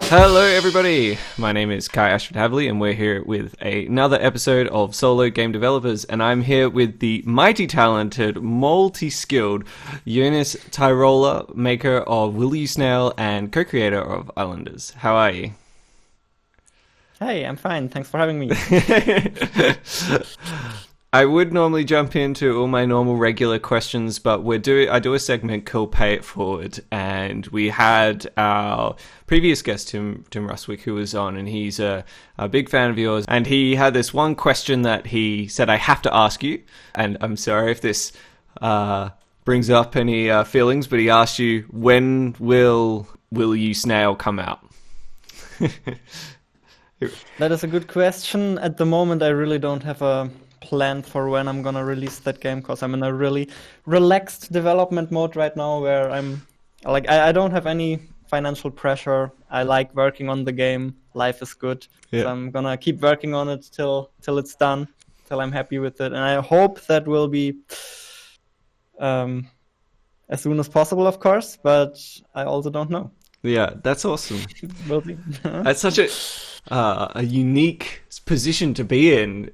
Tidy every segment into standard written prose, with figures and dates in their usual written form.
Hello everybody, my name is Kai Ashford-Havley and we're here with another episode of Solo Game Developers, and I'm here with the mighty talented, multi-skilled Jonas Tyroller, maker of Will You Snail and co-creator of Islanders. How are you? Hey, I'm fine, thanks for having me. I would normally jump into all my normal regular questions, but I do a segment called Pay It Forward, and we had our previous guest, Tim Ruswick, who was on, and he's a big fan of yours, and he had this one question that he said, I have to ask you, and I'm sorry if this brings up any feelings, but he asked you, when will You Snail come out? That is a good question. At the moment, I really don't have a plan for when I'm gonna release that game, because I'm in a really relaxed development mode right now where I don't have any financial pressure. I like working on the game. Life is good. Yeah. So I'm gonna keep working on it till it's done, till I'm happy with it. And I hope that will be as soon as possible, of course, but I also don't know. Yeah, that's awesome. Will be. That's such a unique position to be in.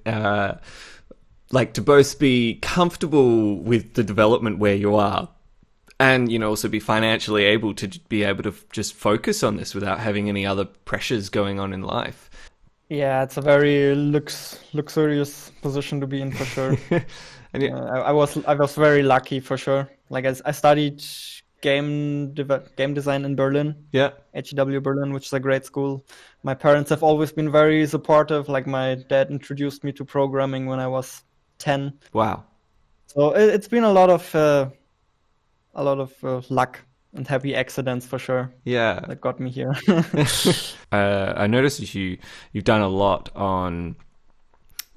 To both be comfortable with the development where you are, and also be financially able to just focus on this without having any other pressures going on in life. Yeah, it's a very luxurious position to be in for sure. And I was very lucky for sure. Like I studied game design in Berlin. Yeah, HEW Berlin, which is a great school. My parents have always been very supportive. Like my dad introduced me to programming when I was 10. Wow. So it's been a lot of luck and happy accidents for sure. Yeah, that got me here. I noticed that you've done a lot on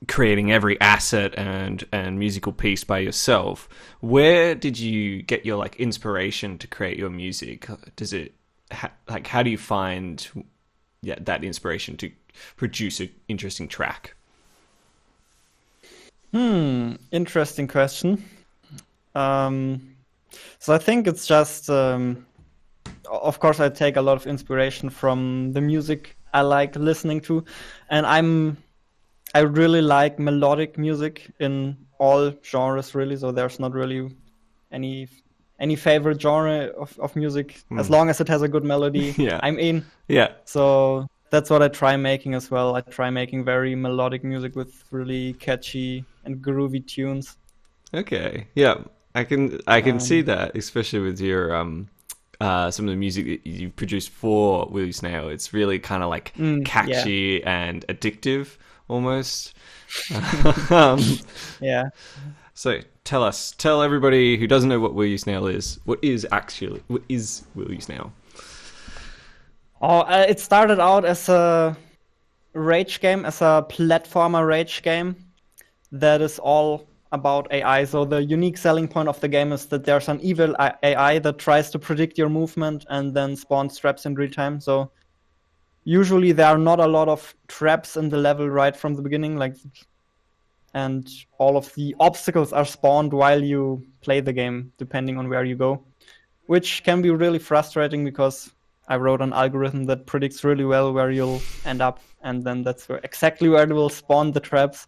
creating every asset and musical piece by yourself. Where did you get your inspiration to create your music? Does it how do you find that inspiration to produce an interesting track? Interesting question. So I think it's just, of course, I take a lot of inspiration from the music I like listening to, and I really like melodic music in all genres, really. So there's not really any favorite genre of music, as long as it has a good melody. Yeah. I'm in. Yeah. So that's what I try making as well. I try making very melodic music with really catchy and groovy tunes. Okay. Yeah. I can see that, especially with your some of the music that you've produced for Will You Snail. It's really kind of catchy and addictive almost. Yeah. So tell everybody who doesn't know what Will You Snail is. What is Will You Snail? It started out as a rage game, as a platformer rage game that is all about AI. So the unique selling point of the game is that there's an evil AI that tries to predict your movement and then spawns traps in real time. So usually there are not a lot of traps in the level right from the beginning, and all of the obstacles are spawned while you play the game, depending on where you go, which can be really frustrating because I wrote an algorithm that predicts really well where you'll end up, and then that's exactly where they will spawn the traps.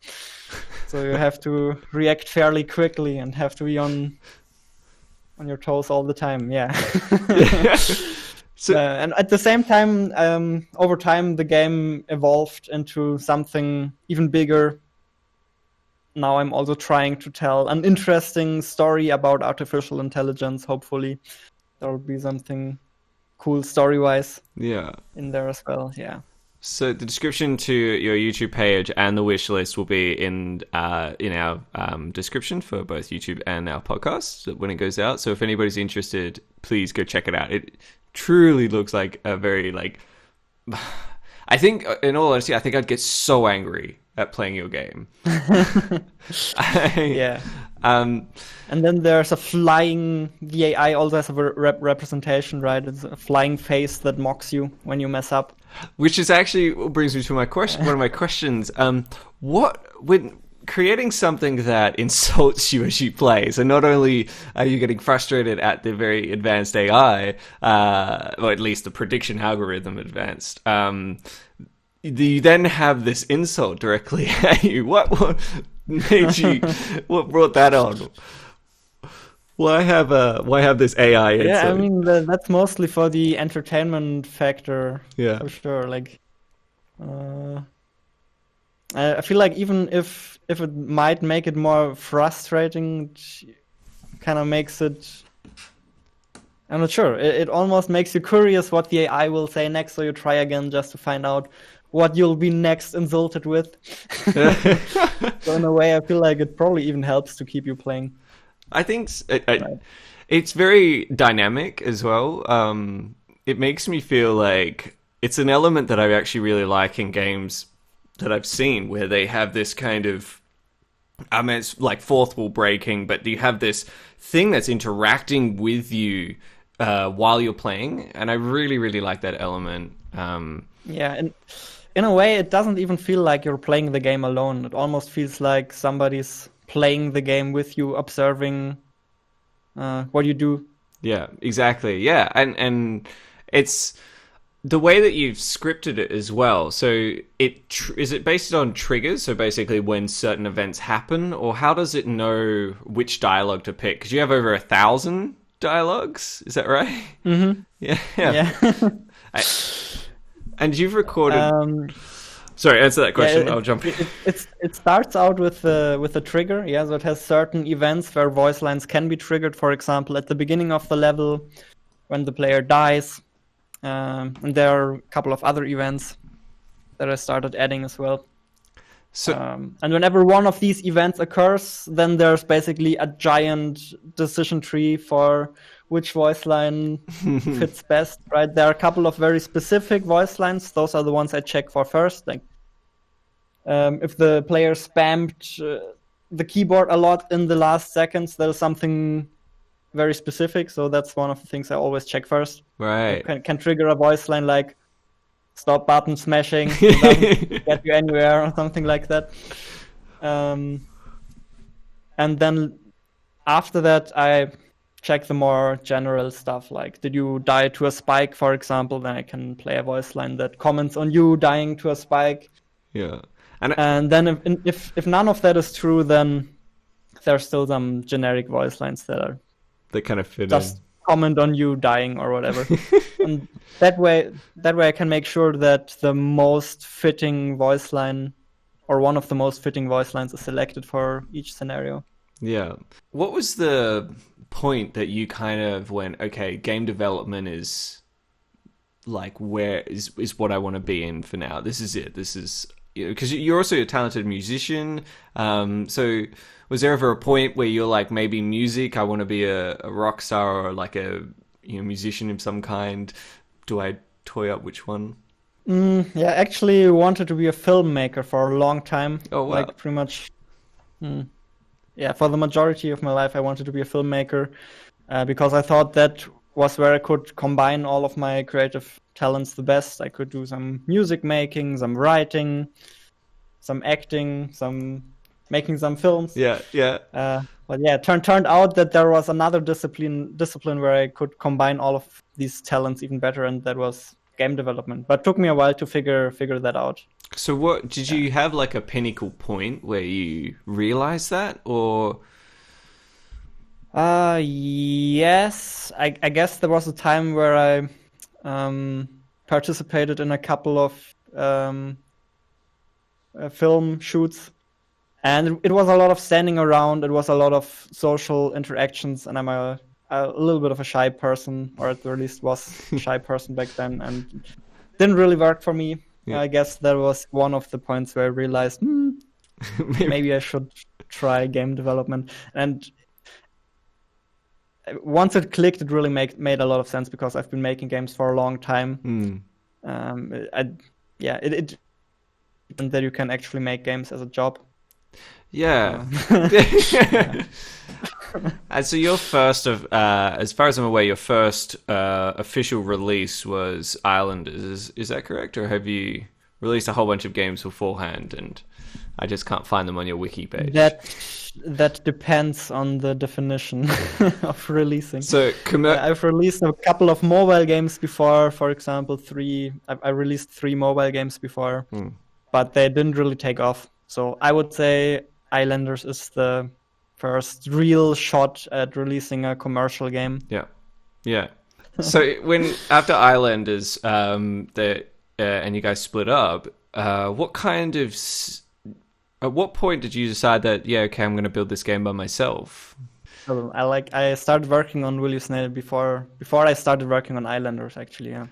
So you have to react fairly quickly and have to be on your toes all the time. Yeah. And at the same time, over time, the game evolved into something even bigger. Now I'm also trying to tell an interesting story about artificial intelligence. Hopefully, there will be something cool story-wise. Yeah. In there as well. Yeah. So the description to your YouTube page and the wish list will be in our description for both YouTube and our podcast when it goes out. So if anybody's interested, please go check it out. It truly looks like a very I think, in all honesty, I think I'd get so angry at playing your game. Yeah. And then there's the AI also has a representation, right? It's a flying face that mocks you when you mess up. Which is actually what brings me to my question. One of my questions. creating something that insults you as you play. So not only are you getting frustrated at the very advanced AI, or at least the prediction algorithm advanced, you then have this insult directly at you. What made you? What brought that on? Why have this AI insult? Yeah, I mean that's mostly for the entertainment factor. Yeah. For sure. Like, I feel like even if it might make it more frustrating, it kind of makes it. I'm not sure. It almost makes you curious what the AI will say next, so you try again just to find out what you'll be next insulted with. So in a way, I feel like it probably even helps to keep you playing. I think it's very dynamic as well. It makes me feel like it's an element that I actually really like in games that I've seen, where they have this kind of, I mean, it's like fourth wall breaking, but you have this thing that's interacting with you while you're playing, and I really, really like that element. Yeah, and in a way, it doesn't even feel like you're playing the game alone. It almost feels like somebody's playing the game with you, observing what you do. Yeah, exactly. Yeah, and it's the way that you've scripted it as well. So is it based on triggers? So basically, when certain events happen, or how does it know which dialogue to pick? Because you have over 1,000 dialogues. Is that right? Mm-hmm. Yeah. And you've recorded. Sorry, answer that question. Yeah, I'll jump. It starts out with a trigger. Yeah, so it has certain events where voice lines can be triggered. For example, at the beginning of the level, when the player dies, and there are a couple of other events that I started adding as well. So, and whenever one of these events occurs, then there's basically a giant decision tree for which voice line fits best, right? There are a couple of very specific voice lines. Those are the ones I check for first. Like, if the player spammed the keyboard a lot in the last seconds, there's something very specific. So that's one of the things I always check first. right. Can trigger a voice line like stop button smashing, doesn't get you anywhere, or something like that. And then after that, I check the more general stuff, like did you die to a spike, for example. Then I can play a voice line that comments on you dying to a spike. Yeah. And then if none of that is true, then there's still some generic voice lines that kind of fit just in. comment on you dying or whatever. And that way I can make sure that the most fitting voice line, or one of the most fitting voice lines, is selected for each scenario. Yeah. What was the point that you kind of went, okay, game development is like where is what I want to be in for now. This is it. This is, because you're also a talented musician. So was there ever a point where you're like, maybe music, I want to be a rock star or like a musician of some kind? Do I toy up which one? Yeah, actually wanted to be a filmmaker for a long time. Oh, wow. Like pretty much. Yeah, for the majority of my life, I wanted to be a filmmaker because I thought that was where I could combine all of my creative talents the best. I could do some music making, some writing, some acting, making some films. Yeah. But yeah, turned out that there was another discipline where I could combine all of these talents even better, and that was game development. But it took me a while to figure that out. So what did you have, like a pinnacle point where you realized that, or? Yes, I guess there was a time where I participated in a couple of film shoots, and it was a lot of standing around. It was a lot of social interactions, and I'm a little bit of a shy person, or at the least was a shy person back then, and didn't really work for me. Yeah. I guess that was one of the points where I realized maybe I should try game development. And once it clicked, it really made a lot of sense because I've been making games for a long time. It and that you can actually make games as a job. Yeah. And so your first as far as I'm aware, your first official release was Islanders. Is that correct, or have you release a whole bunch of games beforehand, and I just can't find them on your wiki page. That depends on the definition of releasing. So I've released a couple of mobile games before. For example, I released 3 mobile games before, but they didn't really take off. So I would say Islanders is the first real shot at releasing a commercial game. Yeah. So after Islanders, and you guys split up, at what point did you decide that I'm going to build this game by myself? I started working on Will You Snail before I started working on Islanders, actually. Yeah.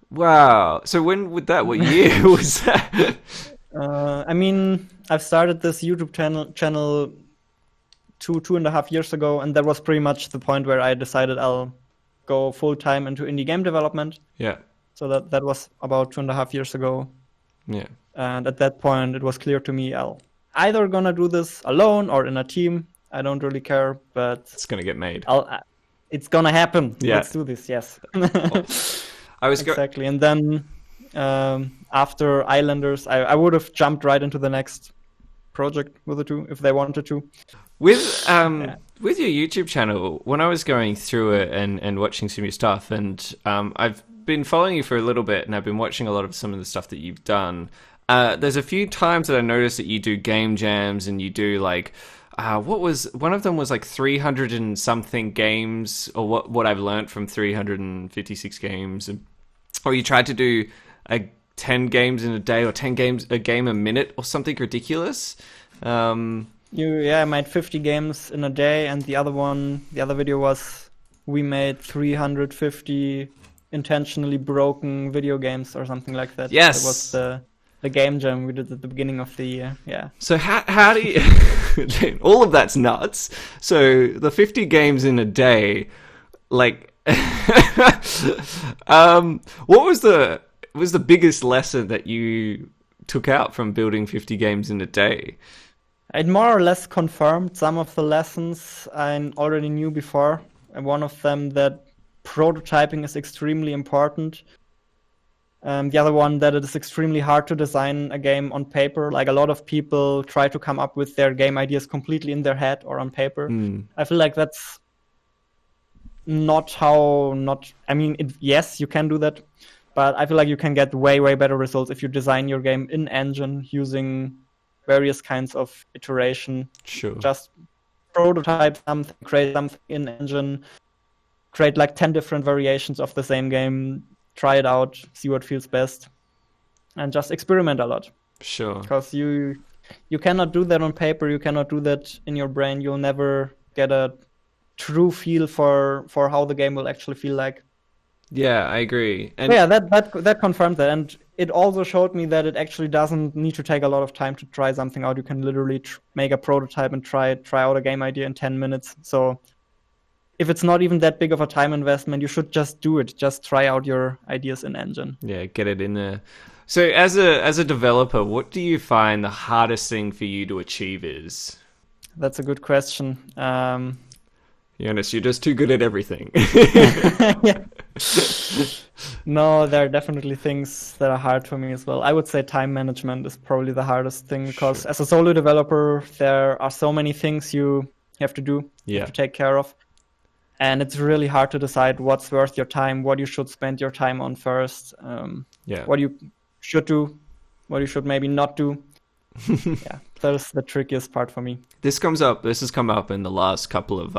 Wow. So when would that? What year was that? I mean, I've started this YouTube channel 2.5 years ago, and that was pretty much the point where I decided I'll go full time into indie game development. Yeah. So that was about 2.5 years ago. Yeah. And at that point, it was clear to me I'll either gonna do this alone or in a team. I don't really care, but it's gonna get made. It's gonna happen. Yeah. Let's do this. Yes. Exactly. And then after Islanders, I would have jumped right into the next project with the two if they wanted to. With your YouTube channel, when I was going through it and watching some of your stuff, and I've been following you for a little bit, and I've been watching a lot of some of the stuff that you've done. There's a few times that I noticed that you do game jams, and you do like one of them was like 300 and something games, or what I've learned from 356 games, or you tried to do 10 games in a day, or 10 games a game a minute, or something ridiculous. I made 50 games in a day, and the other video was we made 350 intentionally broken video games or something like that. Yes. That was the game jam we did at the beginning of the year. Yeah. So how do you all of that's nuts. So the 50 games in a day, like what was the biggest lesson that you took out from building 50 games in a day? It more or less confirmed some of the lessons I already knew before. And one of them that prototyping is extremely important. The other one that it is extremely hard to design a game on paper. Like a lot of people try to come up with their game ideas completely in their head or on paper. I feel like that's yes, you can do that, but I feel like you can get way, way better results if you design your game in engine using various kinds of iteration. Sure. Just prototype something, create something in engine, create like 10 different variations of the same game, try it out, see what feels best, and just experiment a lot. Sure. Because you cannot do that on paper, you cannot do that in your brain, you'll never get a true feel for how the game will actually feel like. Yeah, I agree. And that confirmed that, and it also showed me that it actually doesn't need to take a lot of time to try something out. You can literally make a prototype and try out a game idea in 10 minutes. So if it's not even that big of a time investment, you should just do it. Just try out your ideas in engine. Yeah, get it in there. So as a developer, what do you find the hardest thing for you to achieve is? That's a good question. Jonas, you're just too good at everything. Yeah. No, there are definitely things that are hard for me as well. I would say time management is probably the hardest thing, because as a solo developer, there are so many things you have to do, you have to take care of. And it's really hard to decide what's worth your time, what you should spend your time on first, what you should do, what you should maybe not do. Yeah, that is the trickiest part for me. This has come up in the last couple of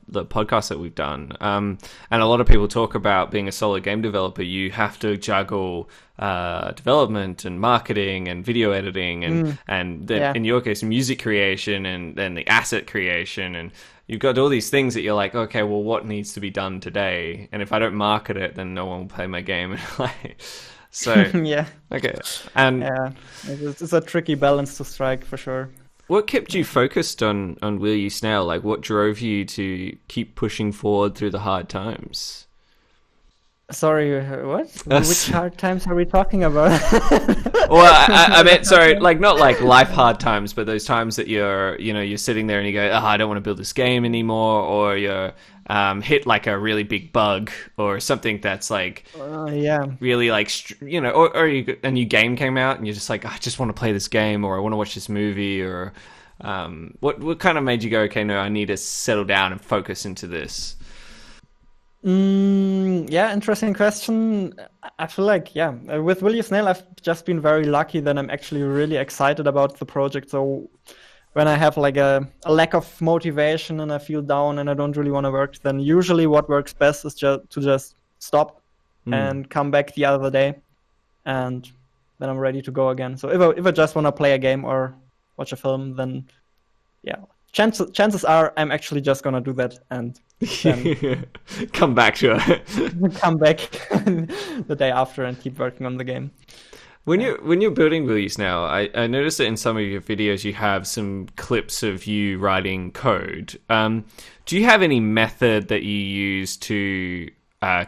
the podcasts that we've done, and a lot of people talk about being a solo game developer. You have to juggle development and marketing and video editing and in your case, music creation and then the asset creation, and you've got all these things that you're like, okay, well, what needs to be done today? And if I don't market it, then no one will play my game. So yeah, okay, and it's a tricky balance to strike for sure. What kept you focused on Will You Snail? Like, what drove you to keep pushing forward through the hard times? Sorry, what? That's- Which hard times are we talking about? Well, I meant sorry, like not like life hard times, but those times that you're sitting there and you go, oh, I don't want to build this game anymore, or you're hit like a really big bug or something that's like Yeah. really like or a new game came out and you're just like, I just want to play this game, or I want to watch this movie, or what kind of made you go, okay, no, I need to settle down and focus into this? Yeah, interesting question. I feel like, yeah, with Will You Snail, I've just been very lucky that I'm actually really excited about the project. So when I have like a lack of motivation and I feel down and I don't really want to work, then usually what works best is just stop and come back the other day, and then I'm ready to go again. So if I just want to play a game or watch a film, then yeah, chances are I'm actually just gonna do that and then Come back to it. come back the day after and keep working on the game. When you're building Will You Snail, I noticed that in some of your videos you have some clips of you writing code. Do you have any method that you use to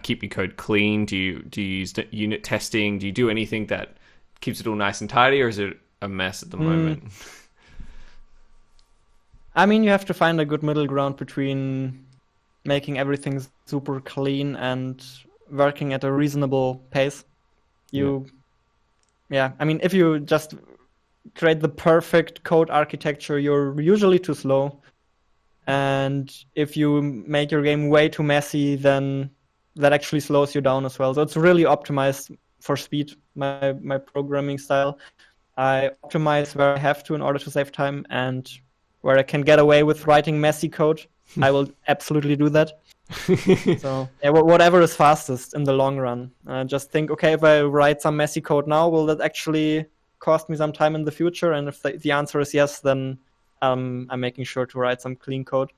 keep your code clean? Do you use unit testing? Do you do anything that keeps it all nice and tidy, or is it a mess at the moment? I mean, you have to find a good middle ground between making everything super clean and working at a reasonable pace. Yeah, I mean, if you just create the perfect code architecture, you're usually too slow. And if you make your game way too messy, then that actually slows you down as well. So it's really optimized for speed, my programming style. I optimize where I have to in order to save time, and where I can get away with writing messy code, I will absolutely do that. So yeah, whatever is fastest in the long run. Just think, okay, if I write some messy code now, will that actually cost me some time in the future? And if the answer is yes, then I'm making sure to write some clean code.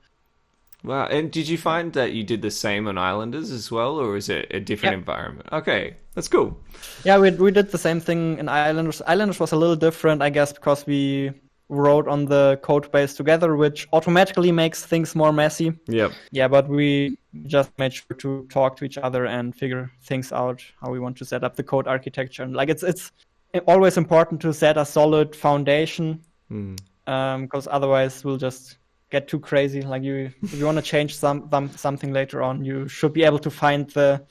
Wow, and did you find that you did the same on Islanders as well, or is it a different environment? Okay, that's cool. Yeah, we did the same thing in Islanders. Islanders was a little different, I guess, because we wrote on the code base together, which automatically makes things more messy. Yep. Yeah, but we just made sure to talk to each other and figure things out, how we want to set up the code architecture. And like it's always important to set a solid foundation, because otherwise we'll just get too crazy. Like if you want to change something later on, you should be able to find the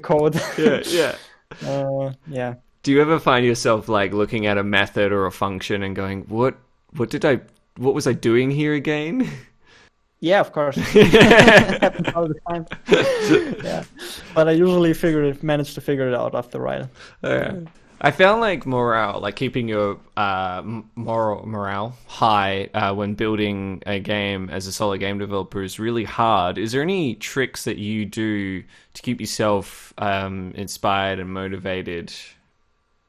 code. Yeah. Yeah. Do you ever find yourself like looking at a method or a function and going, what was I doing here again? Yeah, of course. It happens all the time. Yeah, but I usually manage to figure it out after a while. Yeah. I found like morale, like keeping your morale high when building a game as a solo game developer is really hard. Is there any tricks that you do to keep yourself inspired and motivated?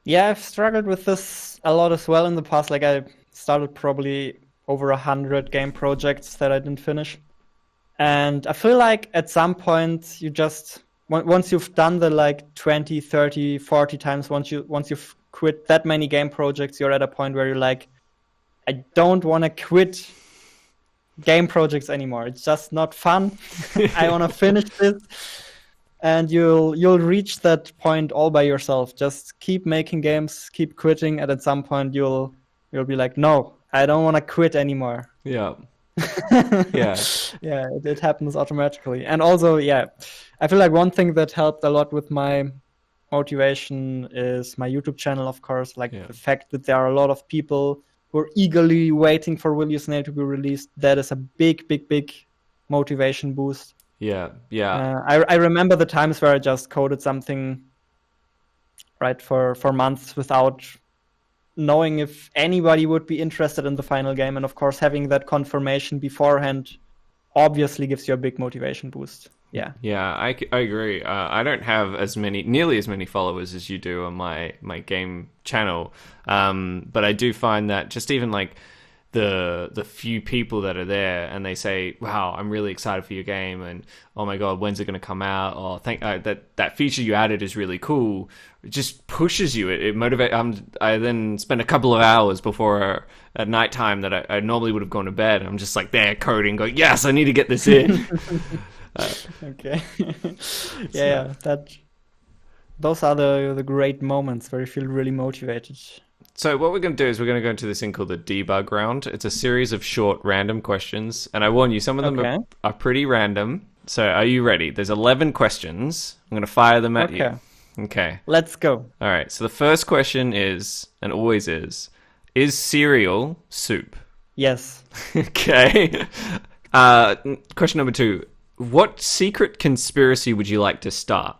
Yeah, I've struggled with this a lot as well in the past. Like I started probably over 100 game projects that I didn't finish. And I feel like at some point you just, once you've done the like 20, 30, 40 times, once you've quit that many game projects, you're at a point where you're like, I don't want to quit game projects anymore. It's just not fun. I want to finish this. And you'll reach that point all by yourself. Just keep making games, keep quitting, and at some point you'll be like, no, I don't want to quit anymore. Yeah. Yeah. Yeah, it happens automatically. And also, yeah, I feel like one thing that helped a lot with my motivation is my YouTube channel, of course. Like the fact that there are a lot of people who are eagerly waiting for Will You Snail to be released. That is a big, big, big motivation boost. Yeah. I remember the times where I just coded something right for months without knowing if anybody would be interested in the final game. And of course, having that confirmation beforehand obviously gives you a big motivation boost. Yeah. Yeah, I agree. I don't have nearly as many followers as you do on my game channel. But I do find that just even like the few people that are there and they say, wow, I'm really excited for your game, and oh my god, when's it going to come out, or that feature you added is really cool, it just pushes you. It motivates. I then spend a couple of hours before at nighttime that I normally would have gone to bed, and I'm just like there coding, going, yes, I need to get this in. Okay. Yeah, those are the great moments where you feel really motivated. So what we're going to do is we're going to go into this thing called the debug round. It's a series of short random questions, and I warn you, some of them Okay. are pretty random. So are you ready? There's 11 questions. I'm going to fire them at you. Okay. Let's go. All right. So the first question is, and always is cereal soup? Yes. Okay. Question number 2. What secret conspiracy would you like to start?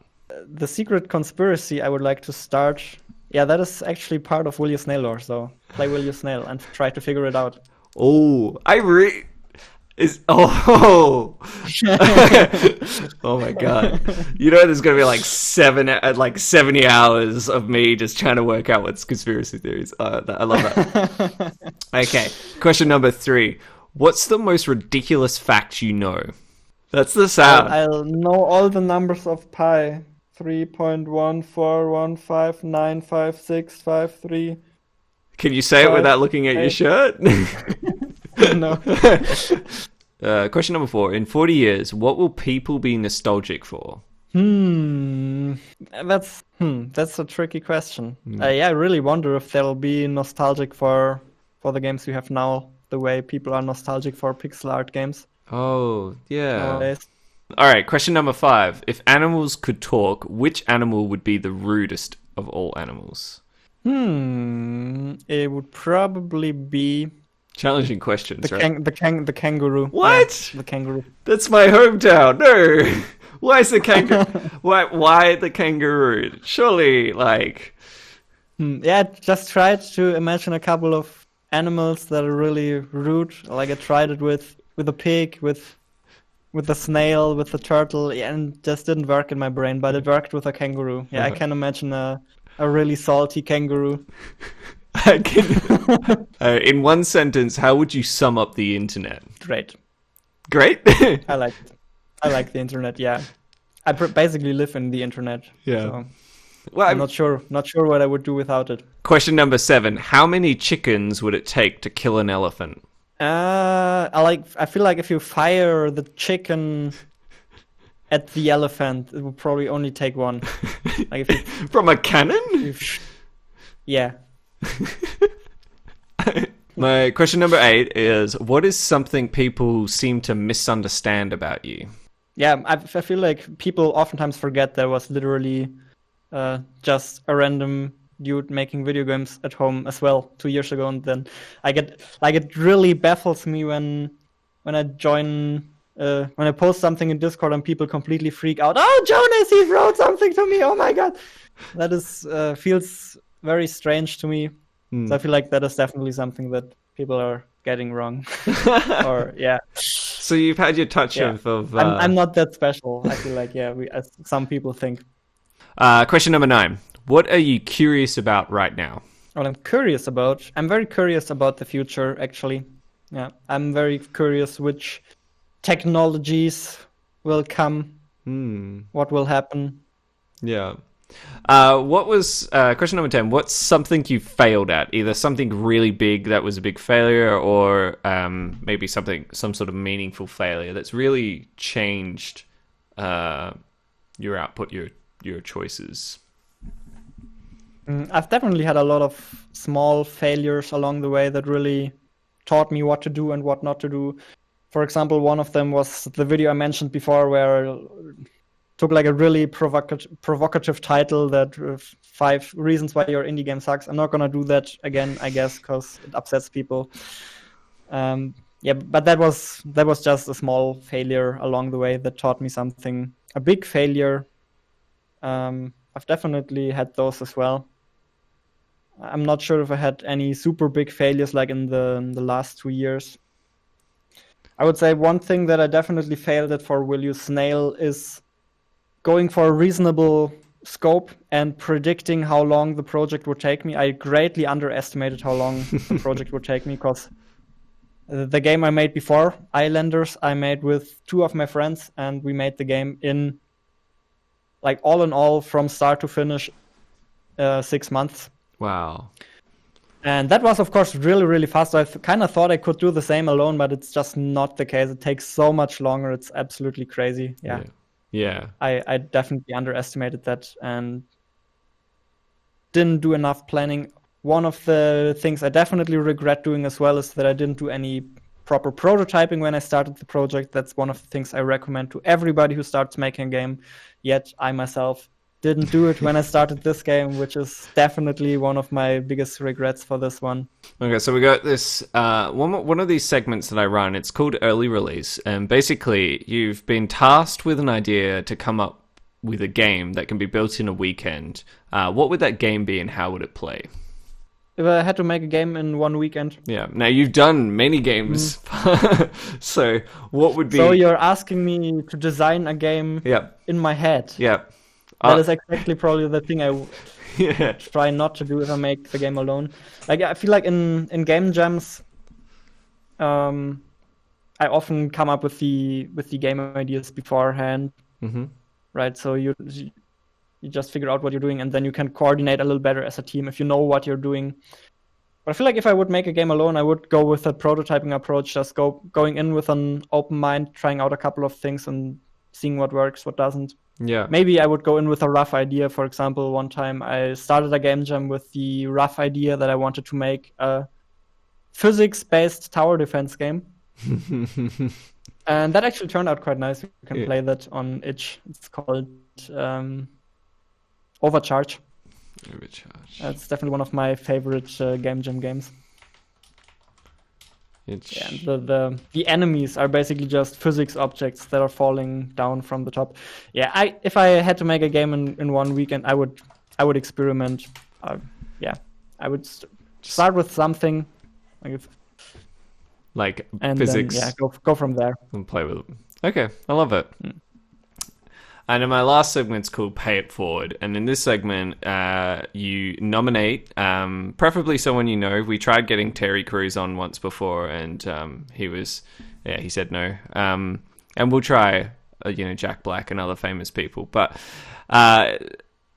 The secret conspiracy I would like to start. Yeah, that is actually part of Will You Snail lore, so play Will You Snail and try to figure it out. Oh, oh my god! You know, there's gonna be like 70 hours of me just trying to work out what's conspiracy theories. I love that. Okay, question number 3. What's the most ridiculous fact you know? That's the sound. I'll know all the numbers of pi. 3.141595653. Can you say it without looking at your shirt? No. Question number 4. In 40 years, what will people be nostalgic for? That's a tricky question. I really wonder if they'll be nostalgic for the games we have now, the way people are nostalgic for pixel art games. Oh, yeah. Nowadays. All right, question number 5. If animals could talk, which animal would be the rudest of all animals? It would probably be Challenging questions, right? the kangaroo. What? Yeah, the kangaroo. That's my hometown. No. Why is the kangaroo? Why the kangaroo? Surely, like. Yeah, just tried to imagine a couple of animals that are really rude. Like I tried it with a pig, with the snail, with the turtle, and just didn't work in my brain, but it worked with a kangaroo. Yeah, I can imagine a really salty kangaroo. I can. In one sentence, how would you sum up the internet? Great. I like the internet. Yeah, I basically live in the internet. Yeah. So Well, I'm not sure what I would do without it. Question number 7. How many chickens would it take to kill an elephant? I feel like if you fire the chicken at the elephant, it would probably only take one. Like if you, From a cannon? Yeah. My question number 8 is, what is something people seem to misunderstand about you? Yeah, I feel like people oftentimes forget there was literally just a random dude making video games at home as well 2 years ago, and then I get like it really baffles me when I join when I post something in Discord and people completely freak out. Oh, Jonas, he wrote something to me. Oh my god, that is feels very strange to me. So I feel like that is definitely something that people are getting wrong. Or yeah. So you've had your touch of. I'm not that special. I feel like as some people think. Question number 9. What are you curious about right now? What I'm very curious about the future, actually. Yeah, I'm very curious which technologies will come, what will happen. Yeah. What was question number 10? What's something you failed at? Either something really big that was a big failure, or maybe some sort of meaningful failure that's really changed your output, your choices. I've definitely had a lot of small failures along the way that really taught me what to do and what not to do. For example, one of them was the video I mentioned before, where I took like a really provocative title that 5 reasons why your indie game sucks. I'm not gonna do that again, I guess, because it upsets people. But that was just a small failure along the way that taught me something. A big failure, I've definitely had those as well. I'm not sure if I had any super big failures like in the last 2 years. I would say one thing that I definitely failed at for Will You Snail is going for a reasonable scope and predicting how long the project would take me. I greatly underestimated how long the project would take me, because the game I made before, Islanders, I made with 2 of my friends, and we made the game in, like, all in all, from start to finish, 6 months. Wow. And that was, of course, really, really fast. I kind of thought I could do the same alone, but it's just not the case. It takes so much longer. It's absolutely crazy. Yeah. I definitely underestimated that and didn't do enough planning. One of the things I definitely regret doing as well is that I didn't do any proper prototyping when I started the project. That's one of the things I recommend to everybody who starts making a game. Yet I myself didn't do it when I started this game, which is definitely one of my biggest regrets for this one. Okay, so we got this one of these segments that I run. It's called Early Release, and basically you've been tasked with an idea to come up with a game that can be built in a weekend. What would that game be, and how would it play? If I had to make a game in 1 weekend. Yeah. Now you've done many games, so what would be? So you're asking me to design a game in my head. Yeah. That is exactly probably the thing I Yeah. try not to do if I make the game alone. Like I feel like in game jams, I often come up with the game ideas beforehand, right? So you just figure out what you're doing, and then you can coordinate a little better as a team if you know what you're doing. But I feel like if I would make a game alone, I would go with a prototyping approach, just going in with an open mind, trying out a couple of things and seeing what works, what doesn't. Yeah. Maybe I would go in with a rough idea. For example, one time I started a game jam with the rough idea that I wanted to make a physics-based tower defense game. And that actually turned out quite nice. You can play that on itch. It's called Overcharge. That's definitely one of my favorite game jam games. And the enemies are basically just physics objects that are falling down from the top. Yeah, if I had to make a game in 1 weekend, I would experiment. I would start with something like and physics. Then, go from there and play with it. Okay, I love it. And in my last segment's called Pay It Forward. And in this segment, you nominate, preferably someone you know. We tried getting Terry Crews on once before, and he said no. And we'll try, Jack Black and other famous people. But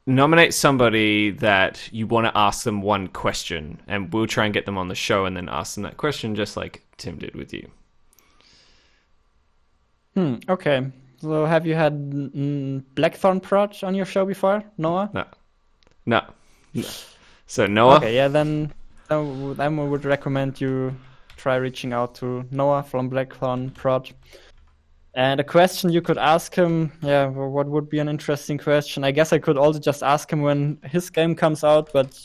nominate somebody that you want to ask them one question, and we'll try and get them on the show and then ask them that question, just like Tim did with you. Okay. So have you had Blackthorn Prod on your show before, Noah? No. So Noah? Okay, yeah, then we would recommend you try reaching out to Noah from Blackthorn Prod. And a question you could ask him, what would be an interesting question? I guess I could also just ask him when his game comes out, but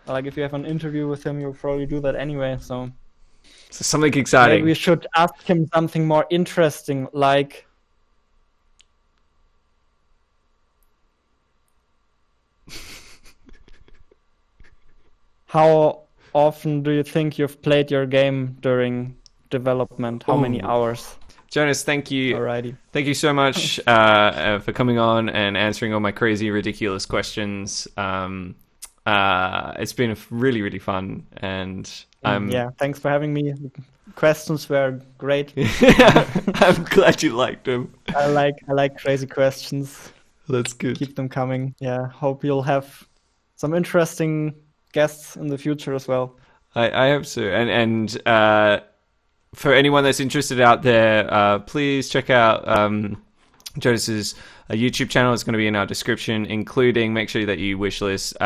like if you have an interview with him, you'll probably do that anyway, so something exciting. Maybe we should ask him something more interesting, like how often do you think you've played your game during development? How many hours? Jonas, thank you. Alrighty. Thank you so much for coming on and answering all my crazy, ridiculous questions. It's been really, really fun, and thanks for having me. Questions were great. I'm glad you liked them. I like crazy questions. That's good. Keep them coming. Yeah, hope you'll have some interesting guests in the future as well. I hope so. And for anyone that's interested out there, please check out Jonas's YouTube channel. It's going to be in our description, including make sure that you wishlist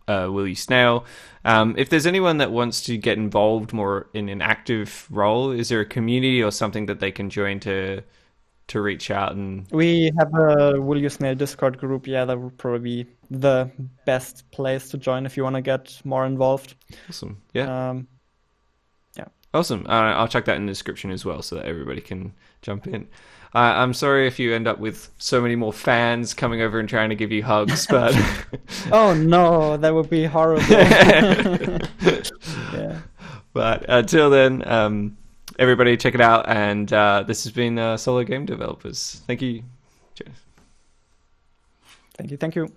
Will You Snail. If there's anyone that wants to get involved more in an active role, is there a community or something that they can join to reach out? And we have a Will You Snail Discord group. Yeah, that would probably be the best place to join if you want to get more involved. Awesome. Yeah. Awesome. I'll check that in the description as well so that everybody can jump in. I'm sorry if you end up with so many more fans coming over and trying to give you hugs, but oh no, that would be horrible. Yeah. But until then, everybody check it out. And this has been Solo Game Developers. Thank you. Cheers. Thank you.